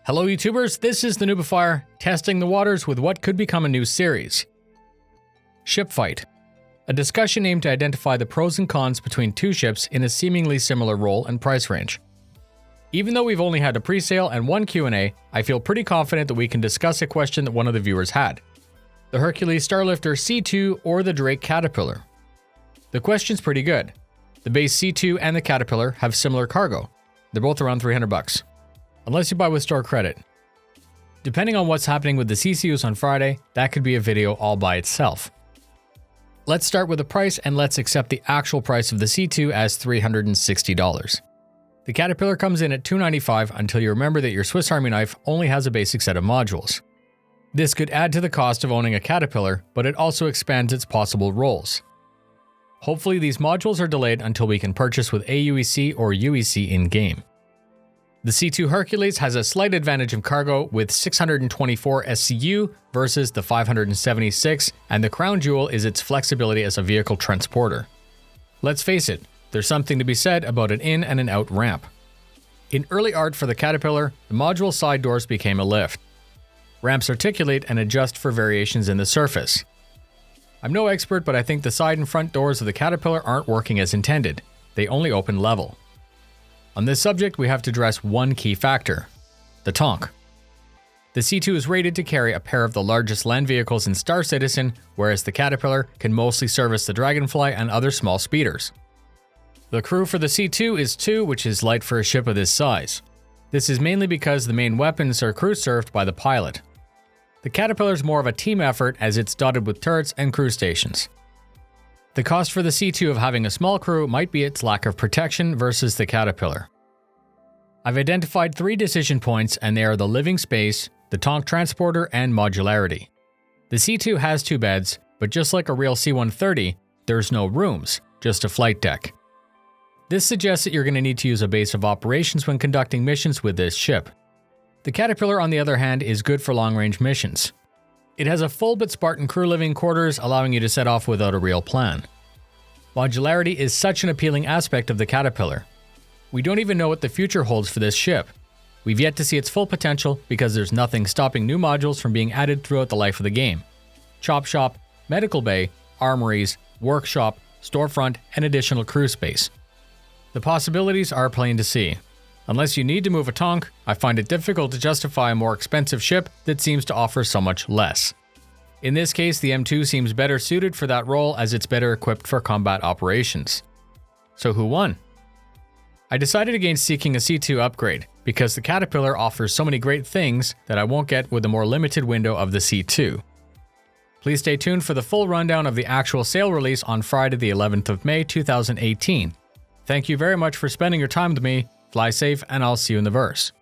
Hello YouTubers, this is the noobifier, testing the waters with what could become a new series. Ship Fight. A discussion aimed to identify the pros and cons between two ships in a seemingly similar role and price range. Even though we've only had a pre-sale and one Q&A, I feel pretty confident that we can discuss a question that one of the viewers had. The Hercules Starlifter C2 or the Drake Caterpillar? The question's pretty good. The base C2 and the Caterpillar have similar cargo. They're both around $300. Unless you buy with store credit. Depending on what's happening with the CCUs on Friday, that could be a video all by itself. Let's start with the price and let's accept the actual price of the C2 as $360. The Caterpillar comes in at $295 until you remember that your Swiss Army knife only has a basic set of modules. This could add to the cost of owning a Caterpillar, but it also expands its possible roles. Hopefully these modules are delayed until we can purchase with AUEC or UEC in-game. The C2 Hercules has a slight advantage of cargo with 624 SCU versus the 576, and the crown jewel is its flexibility as a vehicle transporter. Let's face it, there's something to be said about an in and an out ramp. In early art for the Caterpillar, the module side doors became a lift. Ramps articulate and adjust for variations in the surface. I'm no expert, but I think the side and front doors of the Caterpillar aren't working as intended. They only open level. On this subject, we have to address one key factor: the tonk. The C2 is rated to carry a pair of the largest land vehicles in Star Citizen, whereas the Caterpillar can mostly service the Dragonfly and other small speeders. The crew for the C2 is 2, which is light for a ship of this size. This is mainly because the main weapons are crew served by the pilot. The Caterpillar is more of a team effort as it's dotted with turrets and crew stations. The cost for the C2 of having a small crew might be its lack of protection versus the Caterpillar. I've identified 3 decision points, and they are the living space, the tonk transporter, and modularity. The C2 has 2 beds, but just like a real C-130, there's no rooms, just a flight deck. This suggests that you're going to need to use a base of operations when conducting missions with this ship. The Caterpillar, on the other hand, is good for long-range missions. It has a full but Spartan crew living quarters, allowing you to set off without a real plan. Modularity is such an appealing aspect of the Caterpillar. We don't even know what the future holds for this ship. We've yet to see its full potential because there's nothing stopping new modules from being added throughout the life of the game. Chop shop, medical bay, armories, workshop, storefront, and additional crew space. The possibilities are plain to see. Unless you need to move a tonk, I find it difficult to justify a more expensive ship that seems to offer so much less. In this case, the M2 seems better suited for that role as it's better equipped for combat operations. So who won? I decided against seeking a C2 upgrade because the Caterpillar offers so many great things that I won't get with the more limited window of the C2. Please stay tuned for the full rundown of the actual sale release on Friday the 11th of May 2018. Thank you very much for spending your time with me. Fly safe, and I'll see you in the verse.